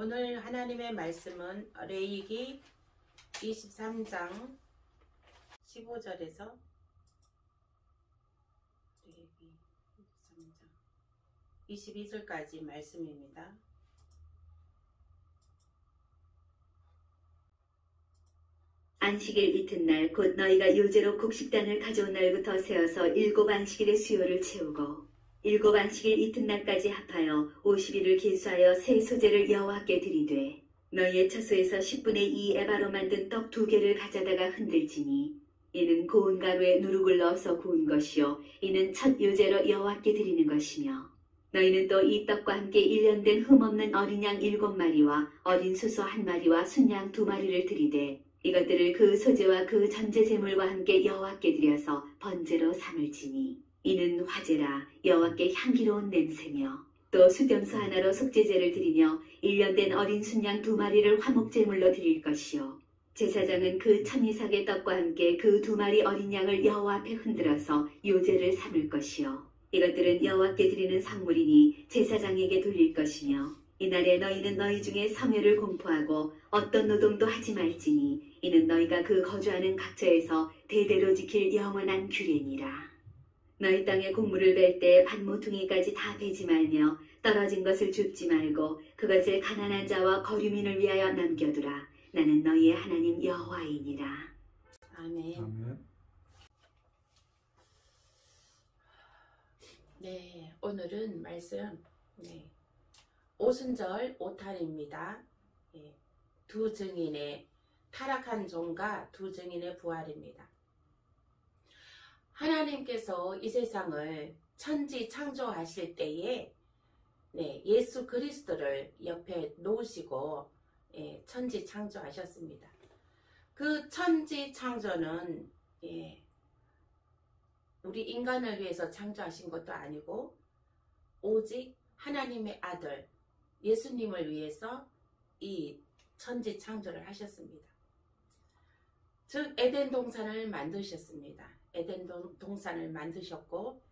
오늘 하나님의 말씀은 레위기 23장 15절에서 레위기 23장 22절까지 말씀입니다. 안식일 이튿날 곧 너희가 요제로 곡식단을 가져온 날부터 세어서 7 안식일의 수요를 채우고 7 안식일 이튿날까지 합하여 50일을 계수하여 새 소재를 여호와께 드리되 너희의 처소에서 10분의 2 에바로 만든 떡 2개를 가져다가 흔들지니 이는 고운 가루에 누룩을 넣어서 구운 것이요 이는 첫 요제로 여호와께 드리는 것이며 너희는 또 이 떡과 함께 1년 된 흠없는 어린 양 7마리와 어린 소소 1마리와 순양 2마리를 드리되 이것들을 그 소재와 그 전제 제물과 함께 여호와께 드려서 번제로 삼을지니 이는 화제라 여호와께 향기로운 냄새며 또 수염소 하나로 속죄제를 드리며 1년 된 어린 순양 2마리를 화목제물로 드릴 것이요 제사장은 그 천이삭의 떡과 함께 그 2마리 어린 양을 여호와 앞에 흔들어서 요제를 삼을 것이요 이것들은 여호와께 드리는 상물이니 제사장에게 돌릴 것이며 이날에 너희는 너희 중에 성회를 공포하고 어떤 노동도 하지 말지니 이는 너희가 그 거주하는 각처에서 대대로 지킬 영원한 규례니라. 너희 땅에 곡물을 벨 때 밭모퉁이까지 다 베지 말며 떨어진 것을 줍지 말고 그것을 가난한 자와 거류민을 위하여 남겨두라. 나는 너희의 하나님 여호와이니라. 아멘. 아멘. 네, 오늘은 말씀 오순절 오탈입니다. 두 증인의 타락한 종과 두 증인의 부활입니다. 하나님께서 이 세상을 천지 창조하실 때에 예수 그리스도를 옆에 놓으시고 천지 창조하셨습니다. 그 천지 창조는 우리 인간을 위해서 창조하신 것도 아니고 오직 하나님의 아들 예수님을 위해서 이 천지 창조를 하셨습니다. 즉 에덴 동산을 만드셨습니다. 에덴 동산을 만드셨고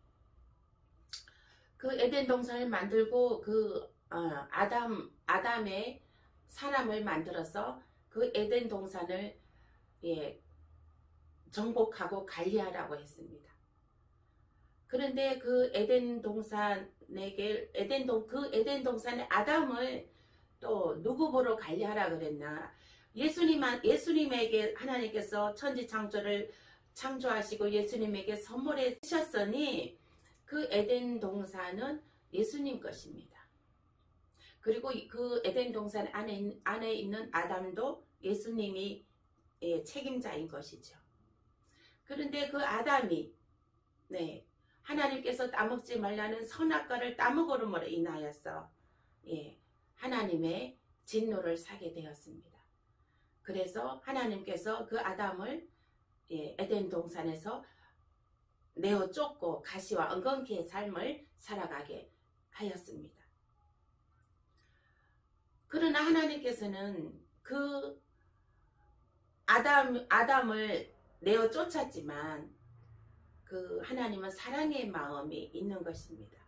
그 에덴 동산을 만들고 그 아담의 사람을 만들어서 그 에덴 동산을 정복하고 관리하라고 했습니다. 그런데 그 에덴 동산의 아담을 또 누구 보러 관리하라 그랬나? 예수님에게 하나님께서 천지 창조를 창조하시고 예수님에게 선물해 주셨으니 그 에덴 동산은 예수님 것입니다. 그리고 그 에덴 동산 안에 있는 아담도 예수님이 책임자인 것이죠. 그런데 그 아담이 하나님께서 따먹지 말라는 선악과를 따먹음으로 인하여서 하나님의 진노를 사게 되었습니다. 그래서 하나님께서 그 아담을 에덴 동산에서 내어 쫓고 가시와 엉겅퀴의 삶을 살아가게 하였습니다. 그러나 하나님께서는 그 아담을 내어 쫓았지만 그 하나님은 사랑의 마음이 있는 것입니다.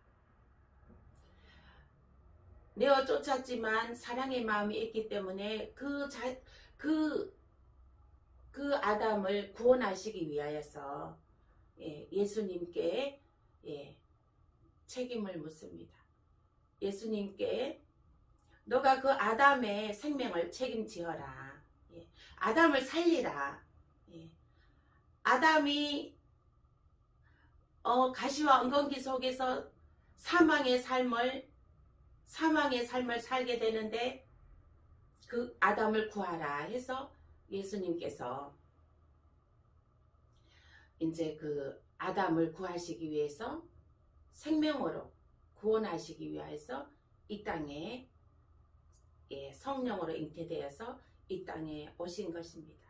내어 쫓았지만 사랑의 마음이 있기 때문에 그 아담을 구원하시기 위하여서 예수님께 책임을 묻습니다. 예수님께 너가 그 아담의 생명을 책임지어라. 아담을 살리라. 아담이 가시와 엉겅퀴 속에서 사망의 삶을 살게 되는데 그 아담을 구하라 해서 예수님께서 이제 그 아담을 구하시기 위해서 생명으로 구원하시기 위해서 이 땅에 성령으로 잉태되어서 이 땅에 오신 것입니다.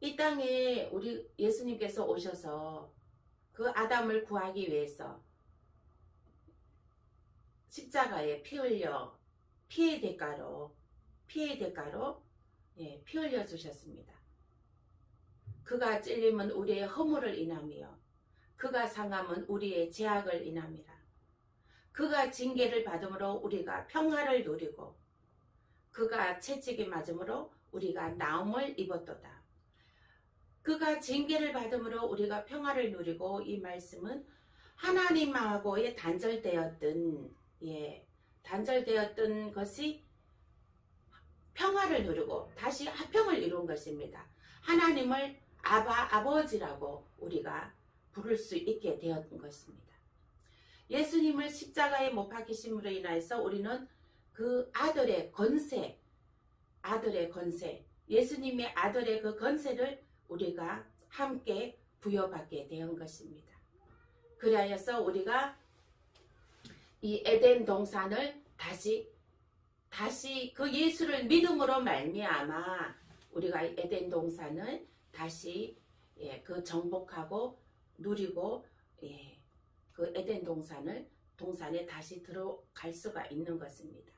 이 땅에 우리 예수님께서 오셔서 그 아담을 구하기 위해서 십자가에 피 흘려 피의 대가로 피 흘려 주셨습니다. 그가 찔림은 우리의 허물을 인하며 그가 상함은 우리의 죄악을 인함이라. 그가 징계를 받음으로 우리가 평화를 누리고 그가 채찍에 맞음으로 우리가 나음을 입었도다. 그가 징계를 받음으로 우리가 평화를 누리고, 이 말씀은 하나님하고의 단절되었던 것이 평화를 누리고 다시 화평을 이룬 것입니다. 하나님을 아버지라고 우리가 부를 수 있게 되었던 것입니다. 예수님을 십자가에 못 박히심으로 인하여서 우리는 그 아들의 권세, 예수님의 아들의 그 권세를 우리가 함께 부여받게 된 것입니다. 그리하여서 우리가 이 에덴 동산을 다시 그 예수를 믿음으로 말미암아 우리가 에덴 동산을 다시 그 정복하고 누리고 그 에덴 동산에 다시 들어갈 수가 있는 것입니다.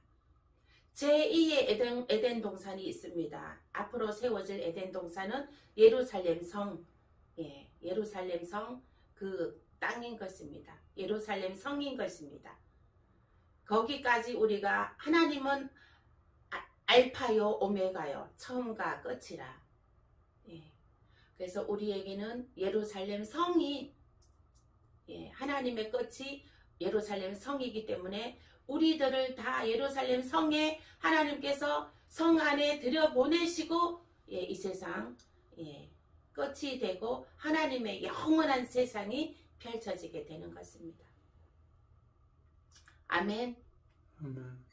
제2의 에덴 동산이 있습니다. 앞으로 세워질 에덴 동산은 예루살렘 성 그 땅인 것입니다. 예루살렘 성인 것입니다. 거기까지 우리가, 하나님은 알파요 오메가요, 처음과 끝이라. 그래서 우리에게는 예루살렘 성이, 하나님의 끝이 예루살렘 성이기 때문에 우리들을 다 예루살렘 성에 하나님께서 성 안에 들여보내시고 이 세상 끝이 되고 하나님의 영원한 세상이 펼쳐지게 되는 것입니다. 아멘. 아멘.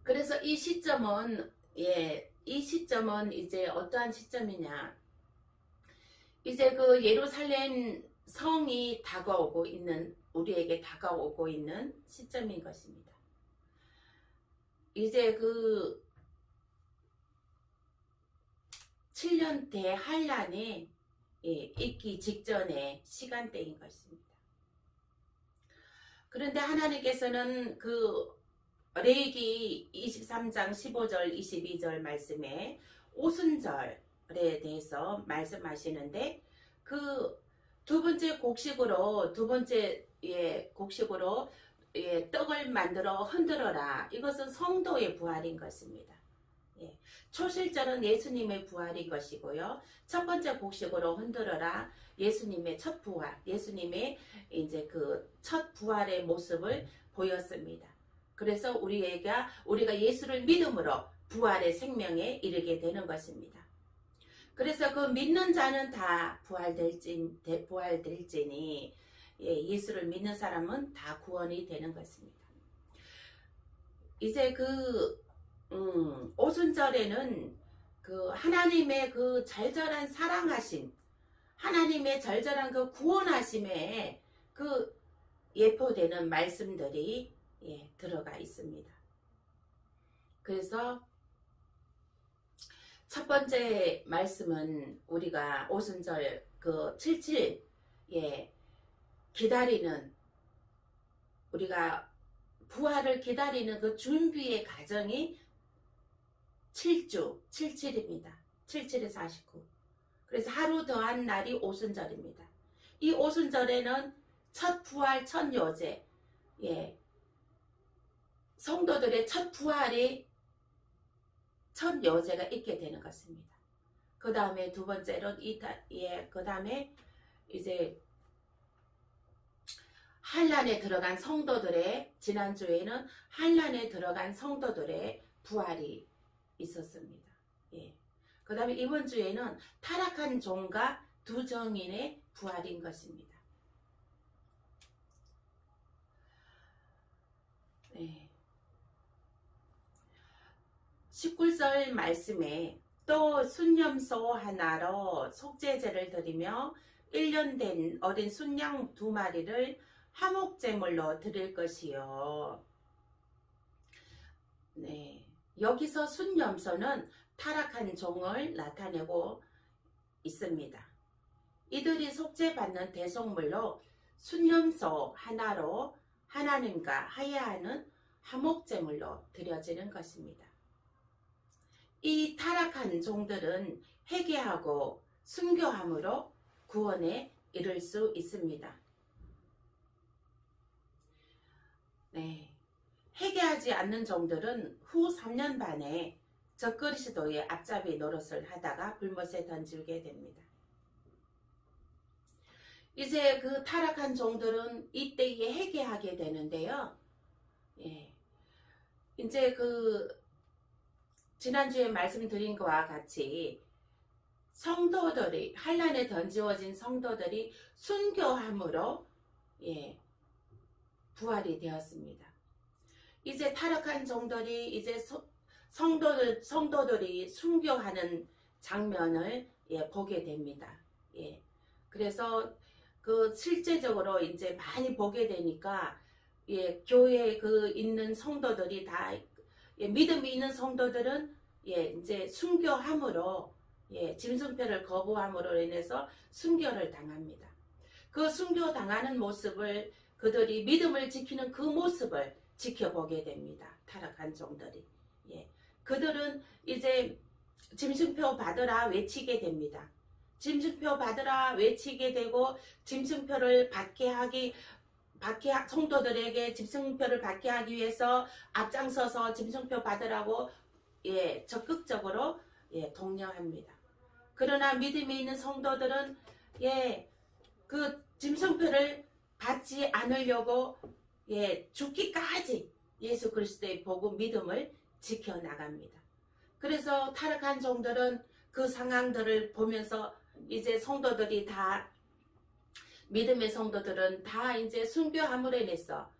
그래서 이 시점은 이제 어떠한 시점이냐? 이제 그 예루살렘 성이 우리에게 다가오고 있는 시점인 것입니다. 이제 그 7년 대환란이 있기 직전의 시간대인 것입니다. 그런데 하나님께서는 그 레위기 23장 15절 22절 말씀에 오순절에 대해서 말씀하시는데, 그 두 번째 곡식으로 떡을 만들어 흔들어라. 이것은 성도의 부활인 것입니다. 초실절은 예수님의 부활인 것이고요. 첫 번째 곡식으로 흔들어라. 예수님의 첫 부활, 예수님의 이제 그 첫 부활의 모습을 보였습니다. 그래서 우리가 예수를 믿음으로 부활의 생명에 이르게 되는 것입니다. 그래서 그 믿는 자는 다 부활될지니 예수를 믿는 사람은 다 구원이 되는 것입니다. 이제 그 오순절에는 그 하나님의 그 절절한 사랑하심, 하나님의 절절한 그 구원하심에 그 예표되는 말씀들이 들어가 있습니다. 그래서 첫 번째 말씀은 우리가 오순절 그 77 기다리는, 우리가 부활을 기다리는 그 준비의 과정이 7주 77입니다. 77에 49. 그래서 하루 더한 날이 오순절입니다. 이 오순절에는 첫 부활, 첫 요제, 성도들의 첫 부활이 첫 요제가 있게 되는 것입니다. 그 다음에 두 번째로 그 다음에 이제 환란에 들어간 성도들의, 지난주에는 환란에 들어간 성도들의 부활이 있었습니다. 그 다음에 이번 주에는 타락한 종과 두 정인의 부활인 것입니다. 19절 말씀에 또 순념소 하나로 속죄제를 드리며 1년 된 어린 순양 2마리를 화목제물로 드릴 것이요. 여기서 순념소는 타락한 종을 나타내고 있습니다. 이들이 속죄받는 대속물로 순념소 하나로 하나님과 화해하는 화목제물로 드려지는 것입니다. 이 타락한 종들은 회개하고 순교함으로 구원에 이룰 수 있습니다. 네. 회개하지 않는 종들은 후 3년 반에 적그리스도의 앞잡이 노릇을 하다가 불못에 던지게 됩니다. 이제 그 타락한 종들은 이때에 회개하게 되는데요. 예. 이제 그 지난주에 말씀드린 것과 같이 성도들이 환난에 던지워진 성도들이 순교함으로 부활이 되었습니다. 이제 타락한 종들이 이제 성도들이 순교하는 장면을 보게 됩니다. 그래서 그 실제적으로 이제 많이 보게 되니까 교회에 그 있는 성도들이 다 믿음이 있는 성도들은 이제 순교함으로 짐승표를 거부함으로 인해서 순교를 당합니다. 그 순교 당하는 모습을 그들이 믿음을 지키는 그 모습을 지켜보게 됩니다. 타락한 종들이. 그들은 이제 짐승표 받으라 외치게 됩니다. 짐승표 받으라 외치게 되고 짐승표를 성도들에게 짐승표를 받게 하기 위해서 앞장서서 짐승표 받으라고 적극적으로 독려합니다. 그러나 믿음이 있는 성도들은 그 짐승표를 받지 않으려고 죽기까지 예수 그리스도의 복음 믿음을 지켜나갑니다. 그래서 타락한 종들은 그 상황들을 보면서 이제 성도들이 다 믿음의 성도들은 다 이제 순교함으로 인해서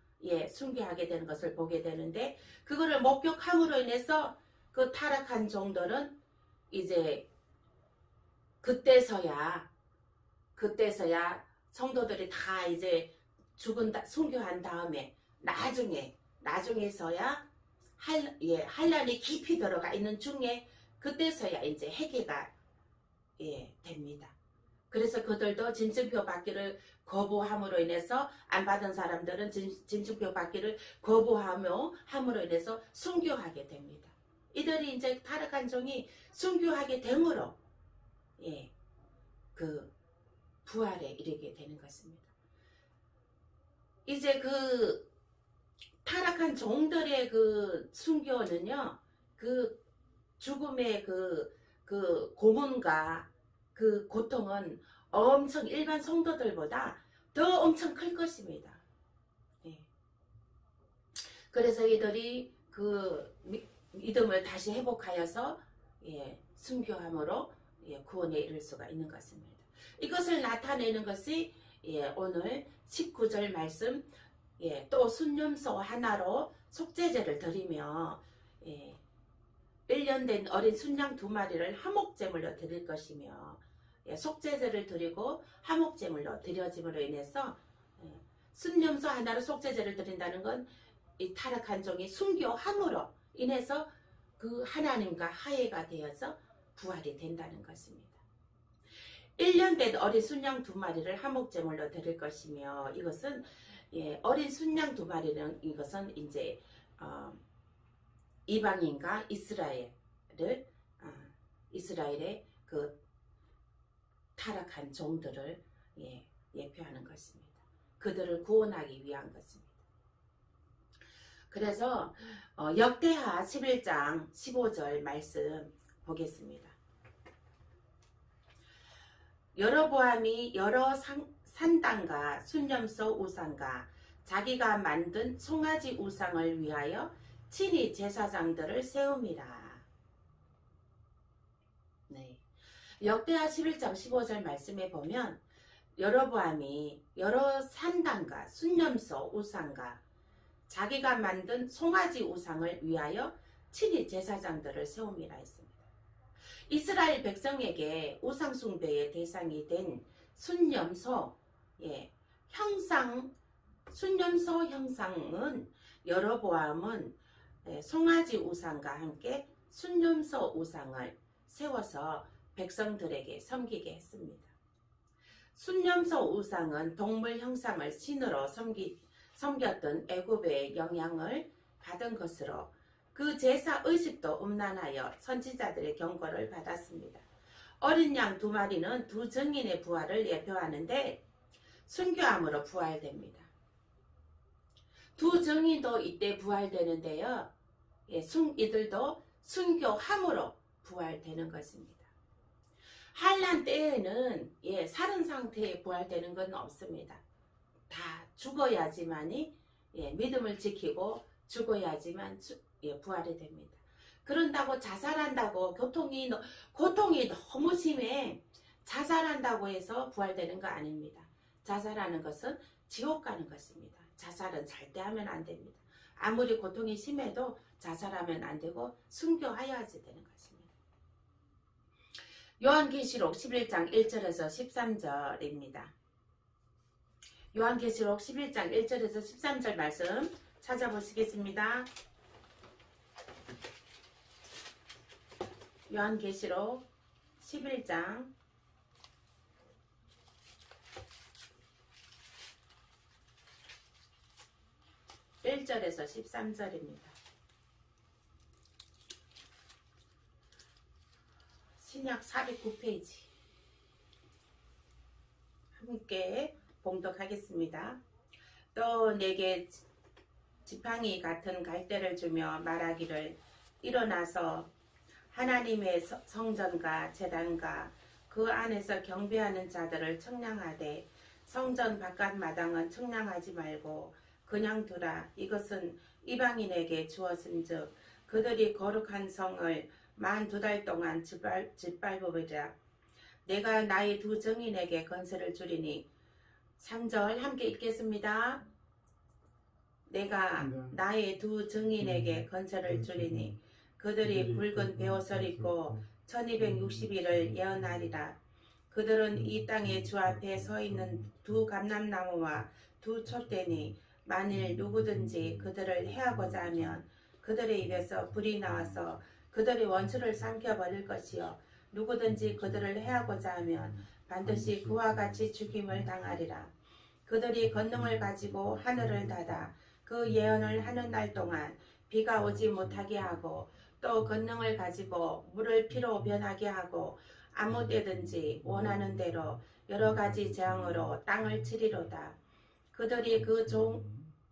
순교하게 되는 것을 보게 되는데 그거를 목격함으로 인해서 그 타락한 종들은 이제 그때서야 성도들이 다 이제 순교한 다음에 나중에서야 환난이 깊이 들어가 있는 중에 그때서야 이제 회개가 됩니다. 그래서 그들도 짐승표 받기를 거부함으로 인해서 안 받은 사람들은 짐승표 받기를 거부함으로 인해서 순교하게 됩니다. 이들이 이제 타락한 종이 순교하게 됨으로 그 부활에 이르게 되는 것입니다. 이제 그 타락한 종들의 그 순교는요, 그 죽음의 그 고문과 그 고통은 엄청 일반 성도들보다 더 엄청 클 것입니다. 그래서 이들이 그 믿음을 다시 회복하여서 순교함으로 구원에 이를 수가 있는 것입니다. 이것을 나타내는 것이 오늘 19절 말씀 또 순념소 하나로 속죄제를 드리며 1년 된 어린 순양 2마리를 화목제물로 드릴 것이며 속죄제를 드리고 화목제물로 드려짐으로 인해서 순념소 하나로 속죄제를 드린다는 건 이 타락한 종이 순교함으로 인해서 그 하나님과 화해가 되어서 부활이 된다는 것입니다. 1년 된 어린 순양 2마리를 화목제물로 드릴 것이며 이것은 어린 순양 2마리는 이것은 이제 이방인과 이스라엘의 그 타락한 종들을 예표하는 것입니다. 그들을 구원하기 위한 것입니다. 그래서 역대하 11장 15절 말씀 보겠습니다. 여로보암이 여러 산당과 순념소 우상과 자기가 만든 송아지 우상을 위하여 친히 제사장들을 세움이라. 역대하 11장 15절 말씀에 보면 여로보암이 여러 산당과 순념소 우상과 자기가 만든 송아지 우상을 위하여 친히 제사장들을 세움이라 했습니다. 이스라엘 백성에게 우상 숭배의 대상이 된 순념소 순념소 형상은 여로보암은 송아지 우상과 함께 순념소 우상을 세워서 백성들에게 섬기게 했습니다. 순념소 우상은 동물 형상을 신으로 섬겼던 애굽의 영향을 받은 것으로 그 제사 의식도 음란하여 선지자들의 경고를 받았습니다. 어린 양 2마리는 두 증인의 부활을 예표하는데 순교함으로 부활됩니다. 두 증인도 이때 부활되는데요. 이들도 순교함으로 부활되는 것입니다. 환난 때에는 살은 상태에 부활되는 건 없습니다. 다 죽어야지만이 믿음을 지키고 죽어야지만 부활이 됩니다. 그런다고 자살한다고 고통이 너무 심해 자살한다고 해서 부활되는 거 아닙니다. 자살하는 것은 지옥 가는 것입니다. 자살은 절대 하면 안 됩니다. 아무리 고통이 심해도 자살하면 안 되고 순교하여야지 되는 것입니다. 요한계시록 11장 1절에서 13절입니다. 요한계시록 11장 1절에서 13절 말씀 찾아보시겠습니다. 요한계시록 11장 1절에서 13절입니다. 신약 409페이지 함께 봉독하겠습니다. 또 내게 지팡이 같은 갈대를 주며 말하기를 일어나서 하나님의 성전과 제단과 그 안에서 경배하는 자들을 청량하되 성전 바깥 마당은 청량하지 말고 그냥 두라. 이것은 이방인에게 주었은즉 그들이 거룩한 성을 만 2달 동안 짓밟으리라. 내가 나의 두 증인에게 건설을 주리니 3절 함께 읽겠습니다. 내가 나의 두 증인에게 건설을 주리니 그들이 붉은 베옷을 입고 1260일을 예언하리라. 그들은 이 땅의 주 앞에 서 있는 두 감람나무와 두 촛대니 만일 누구든지 그들을 해하고자 하면 그들의 입에서 불이 나와서 그들의 원수를 삼켜버릴 것이요 누구든지 그들을 해하고자 하면 반드시 그와 같이 죽임을 당하리라. 그들이 권능을 가지고 하늘을 닫아 그 예언을 하는 날 동안 비가 오지 못하게 하고 또 권능을 가지고 물을 피로 변하게 하고 아무 때든지 원하는 대로 여러 가지 재앙으로 땅을 치리로다. 그들이 그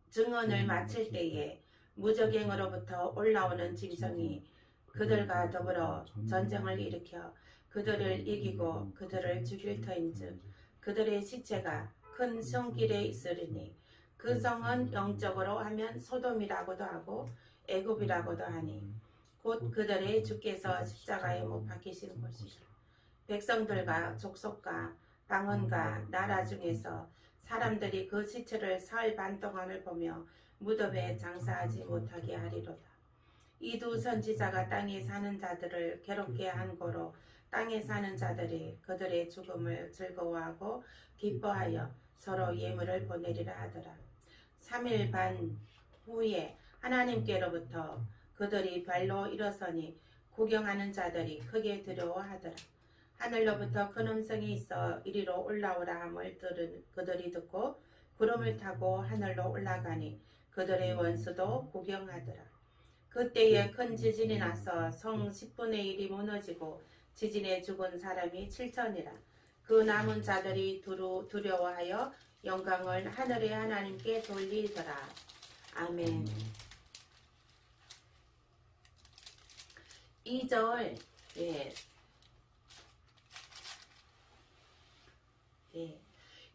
증언을 마칠 때에 무적행으로부터 올라오는 짐승이 그들과 더불어 전쟁을 일으켜 그들을 이기고 그들을 죽일 터인즉 그들의 시체가 큰 성길에 있으리니 그 성은 영적으로 하면 소돔이라고도 하고 애굽이라고도 하니 곧 그들의 주께서 십자가에 못 박히신 곳이라. 백성들과 족속과 방언과 나라 중에서 사람들이 그 시체를 사흘 반 동안을 보며 무덤에 장사하지 못하게 하리로다. 이 두 선지자가 땅에 사는 자들을 괴롭게 한 고로 땅에 사는 자들이 그들의 죽음을 즐거워하고 기뻐하여 서로 예물을 보내리라 하더라. 3일 반 후에 하나님께로부터 그들이 발로 일어서니 구경하는 자들이 크게 두려워하더라. 하늘로부터 큰 음성이 있어 이리로 올라오라 함을 그들이 듣고 구름을 타고 하늘로 올라가니 그들의 원수도 구경하더라. 그때에 큰 지진이 나서 성 10분의 1이 무너지고 지진에 죽은 사람이 7천이라. 그 남은 자들이 두려워하여 영광을 하늘의 하나님께 돌리더라. 아멘. 2절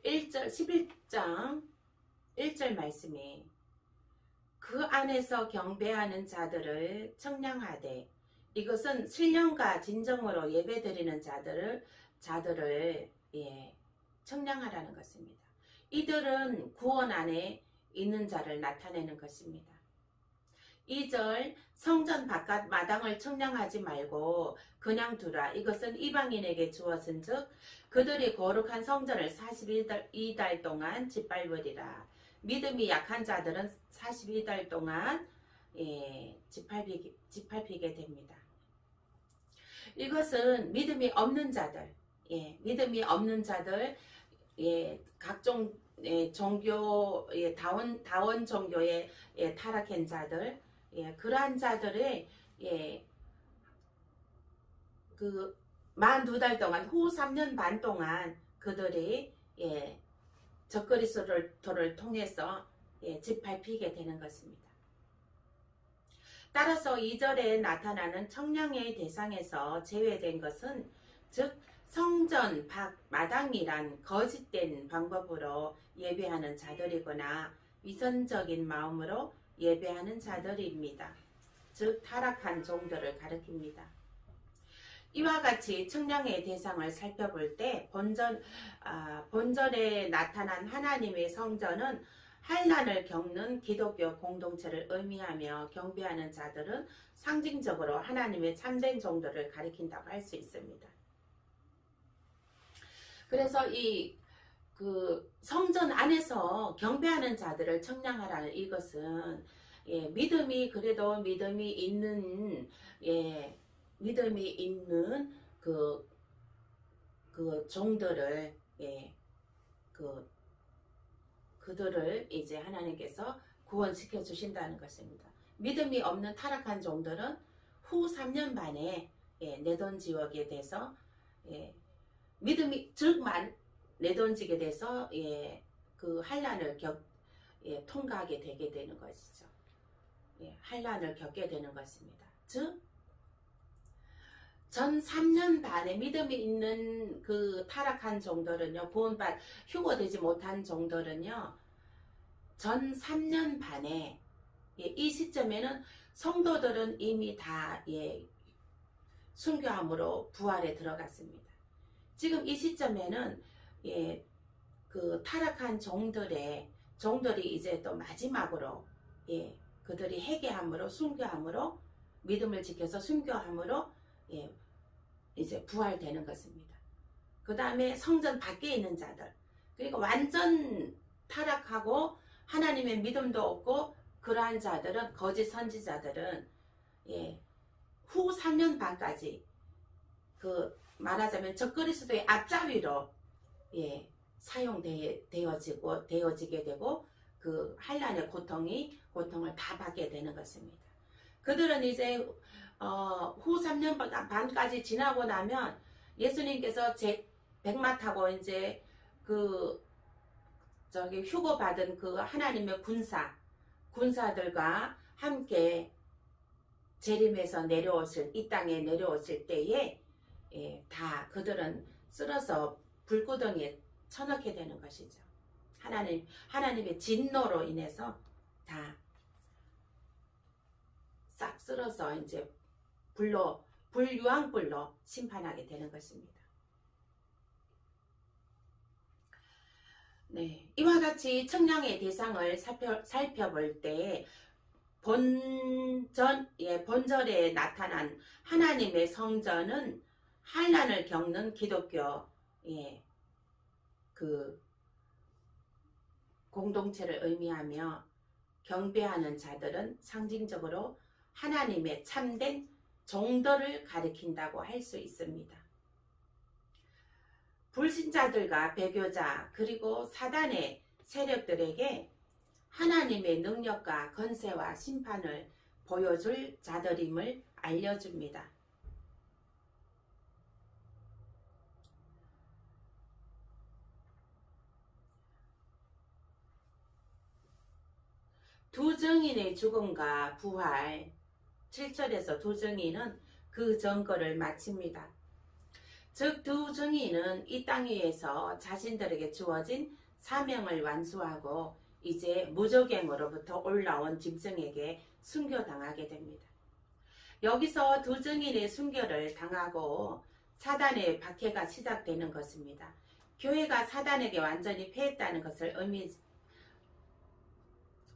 1절 11장 1절 말씀에 그 안에서 경배하는 자들을 청량하되 이것은 신령과 진정으로 예배드리는 자들을 청량하라는 것입니다. 이들은 구원 안에 있는 자를 나타내는 것입니다. 2절 성전 바깥 마당을 청량하지 말고 그냥 두라. 이것은 이방인에게 주었은즉 그들이 거룩한 성전을 42달 동안 짓밟으리라. 믿음이 약한 자들은 42달 동안 짓밟히게 됩니다. 이것은 믿음이 없는 자들, 믿음이 없는 자들, 각종 종교, 다원 종교에 타락한 자들, 그러한 자들의 그 만 2달 동안, 후 3년 반 동안 그들이 적그리스도를 통해서 짓밟히게 되는 것입니다. 따라서 2절에 나타나는 청량의 대상에서 제외된 것은, 즉 성전 밖 마당이란 거짓된 방법으로 예배하는 자들이거나 위선적인 마음으로 예배하는 자들입니다. 즉 타락한 종들을 가리킵니다. 이와 같이 청량의 대상을 살펴볼 때 본절에 나타난 하나님의 성전은 환난을 겪는 기독교 공동체를 의미하며, 경배하는 자들은 상징적으로 하나님의 참된 종들을 가리킨다고 할 수 있습니다. 그래서 그 성전 안에서 경배하는 자들을 청량하라는 이것은, 그래도 믿음이 있는 그 종들을, 그들을 이제 하나님께서 구원시켜 주신다는 것입니다. 믿음이 없는 타락한 종들은 후 3년 만에 내돈지옥에 돼서, 믿음이 내돈지게 돼서 그 환난을 통과하게 되게 되는 것이죠. 환난을 겪게 되는 것입니다. 즉 전 3년 반에 믿음이 있는 그 타락한 종들은요, 휴거되지 못한 종들은요, 전 3년 반에 이 시점에는 성도들은 이미 다 순교함으로 부활에 들어갔습니다. 지금 이 시점에는 그 타락한 종들이 이제 또 마지막으로 그들이 회개함으로, 순교함으로, 믿음을 지켜서 순교함으로 이제 부활되는 것입니다. 그 다음에 성전 밖에 있는 자들, 그러니까 완전 타락하고 하나님의 믿음도 없고 그러한 자들은, 거짓 선지자들은 후 3년 반까지 그 말하자면 적그리스도의 앞잡이로 되어지게 되고, 그 환난의 고통을 다 받게 되는 것입니다. 그들은 이제 후 3년 반까지 지나고 나면 예수님께서 백마 타고 이제 휴거받은 그 하나님의 군사들과 함께 재림에서 이 땅에 내려오실 때에 다 그들은 쓸어서 불구덩이에 쳐넣게 되는 것이죠. 하나님의 진노로 인해서 다 싹 쓸어서 이제 불유황불로 심판하게 되는 것입니다. 이와 같이 청량의 대상을 살펴볼 때 본절에 나타난 하나님의 성전은 환난을 겪는 기독교 그 공동체를 의미하며, 경배하는 자들은 상징적으로 하나님의 참된 종들을 가리킨다고 할 수 있습니다. 불신자들과 배교자 그리고 사단의 세력들에게 하나님의 능력과 권세와 심판을 보여줄 자들임을 알려줍니다. 두 증인의 죽음과 부활, 7절에서 두 증인은 그 증거를 마칩니다. 즉 두 증인은 이 땅 위에서 자신들에게 주어진 사명을 완수하고 이제 무적행으로부터 올라온 짐승에게 순교당하게 됩니다. 여기서 두 증인의 순교를 당하고 사단의 박해가 시작되는 것입니다. 교회가 사단에게 완전히 패했다는 것을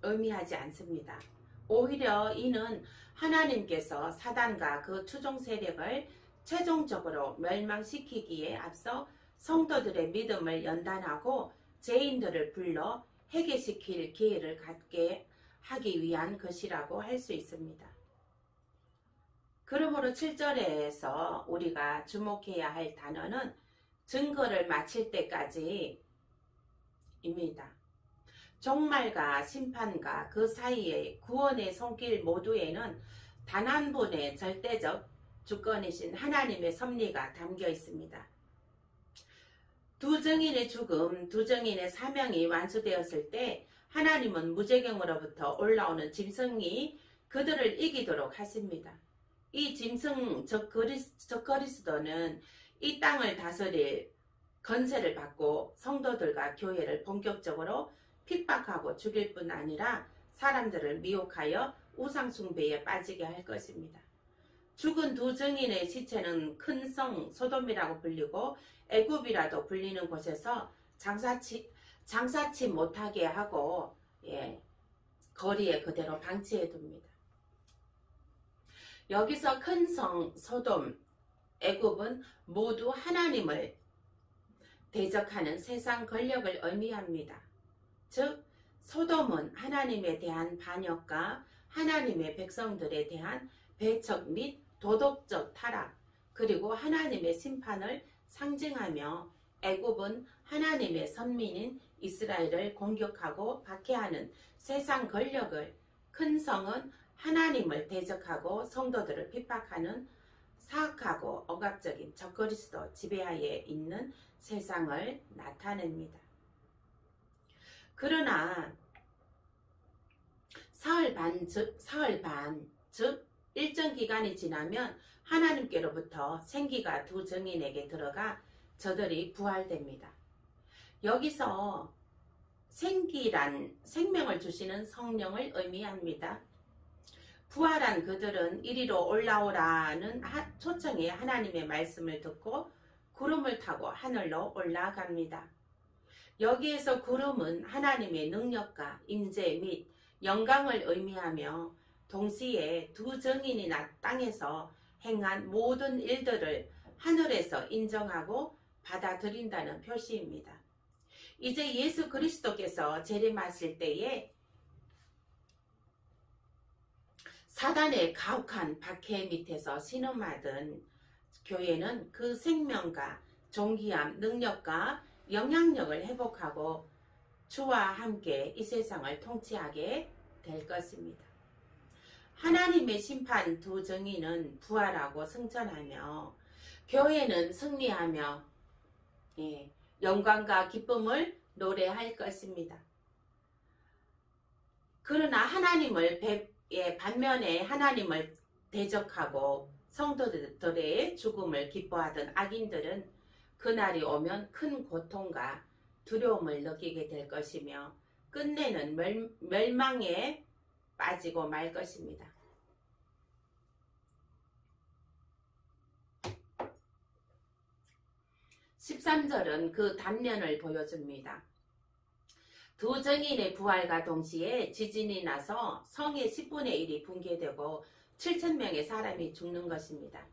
의미하지 않습니다. 오히려 이는 하나님께서 사단과 그 추종 세력을 최종적으로 멸망시키기에 앞서 성도들의 믿음을 연단하고 죄인들을 불러 회개시킬 기회를 갖게 하기 위한 것이라고 할 수 있습니다. 그러므로 7절에서 우리가 주목해야 할 단어는 증거를 마칠 때까지입니다. 종말과 심판과 그 사이의 구원의 손길 모두에는 단 한 분의 절대적 주권이신 하나님의 섭리가 담겨 있습니다. 두 증인의 죽음, 두 증인의 사명이 완수되었을 때 하나님은 무저경으로부터 올라오는 짐승이 그들을 이기도록 하십니다. 이 짐승 적 그리스도는 이 땅을 다스릴 건세를 받고 성도들과 교회를 본격적으로 핍박하고 죽일 뿐 아니라 사람들을 미혹하여 우상숭배에 빠지게 할 것입니다. 죽은 두 증인의 시체는 큰 성 소돔이라고 불리고 애굽이라도 불리는 곳에서 장사치 못하게 하고 거리에 그대로 방치해 둡니다. 여기서 큰 성 소돔, 애굽은 모두 하나님을 대적하는 세상 권력을 의미합니다. 즉 소돔은 하나님에 대한 반역과 하나님의 백성들에 대한 배척 및 도덕적 타락, 그리고 하나님의 심판을 상징하며 애굽은 하나님의 선민인 이스라엘을 공격하고 박해하는 세상 권력을, 큰 성은 하나님을 대적하고 성도들을 핍박하는 사악하고 억압적인 적그리스도 지배하에 있는 세상을 나타냅니다. 그러나 사흘 반, 즉 일정 기간이 지나면 하나님께로부터 생기가 두 증인에게 들어가 저들이 부활됩니다. 여기서 생기란 생명을 주시는 성령을 의미합니다. 부활한 그들은 이리로 올라오라는 초청에 하나님의 말씀을 듣고 구름을 타고 하늘로 올라갑니다. 여기에서 구름은 하나님의 능력과 임재 및 영광을 의미하며 동시에 두 증인이 땅에서 행한 모든 일들을 하늘에서 인정하고 받아들인다는 표시입니다. 이제 예수 그리스도께서 재림하실 때에 사단의 가혹한 박해 밑에서 신음하던 교회는 그 생명과 존귀함, 능력과 영향력을 회복하고 주와 함께 이 세상을 통치하게 될 것입니다. 하나님의 심판 두 증인은 부활하고 승천하며 교회는 승리하며 영광과 기쁨을 노래할 것입니다. 그러나 반면에 하나님을 대적하고 성도들의 죽음을 기뻐하던 악인들은 그날이 오면 큰 고통과 두려움을 느끼게 될 것이며 끝내는 멸망에 빠지고 말 것입니다. 13절은 그 단면을 보여줍니다. 두 증인의 부활과 동시에 지진이 나서 성의 10분의 1이 붕괴되고 7,000명의 사람이 죽는 것입니다.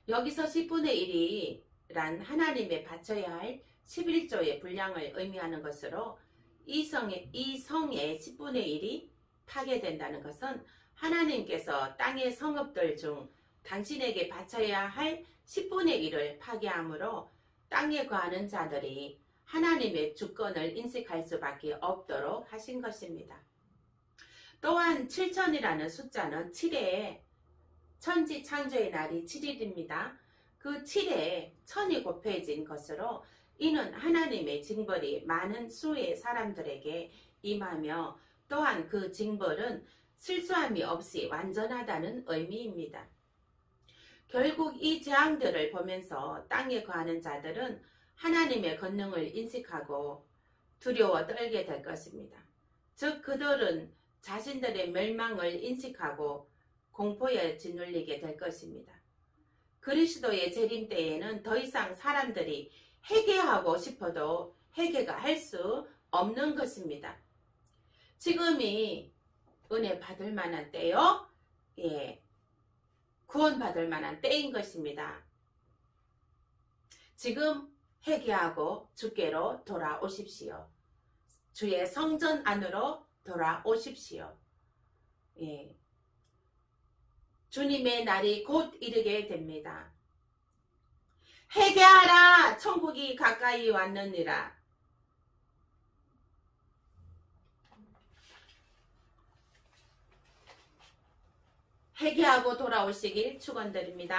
여기서 10분의 1이란 하나님의 바쳐야 할 11조의 분량을 의미하는 것으로 이 성의 10분의 1이 파괴된다는 것은 하나님께서 땅의 성읍들 중 당신에게 바쳐야 할 10분의 1을 파괴함으로 땅에 거하는 자들이 하나님의 주권을 인식할 수밖에 없도록 하신 것입니다. 또한 7천이라는 숫자는 7에 천지 창조의 날이 7일입니다. 그 7에 천이 곱해진 것으로 이는 하나님의 징벌이 많은 수의 사람들에게 임하며 또한 그 징벌은 실수함이 없이 완전하다는 의미입니다. 결국 이 재앙들을 보면서 땅에 거하는 자들은 하나님의 권능을 인식하고 두려워 떨게 될 것입니다. 즉 그들은 자신들의 멸망을 인식하고 공포에 짓눌리게 될 것입니다. 그리스도의 재림 때에는 더 이상 사람들이 회개하고 싶어도 회개가 할 수 없는 것입니다. 지금이 은혜 받을 만한 때요. 구원받을 만한 때인 것입니다. 지금 회개하고 주께로 돌아오십시오. 주의 성전 안으로 돌아오십시오. 주님의 날이 곧 이르게 됩니다. 회개하라! 천국이 가까이 왔느니라. 회개하고 돌아오시길 축원드립니다.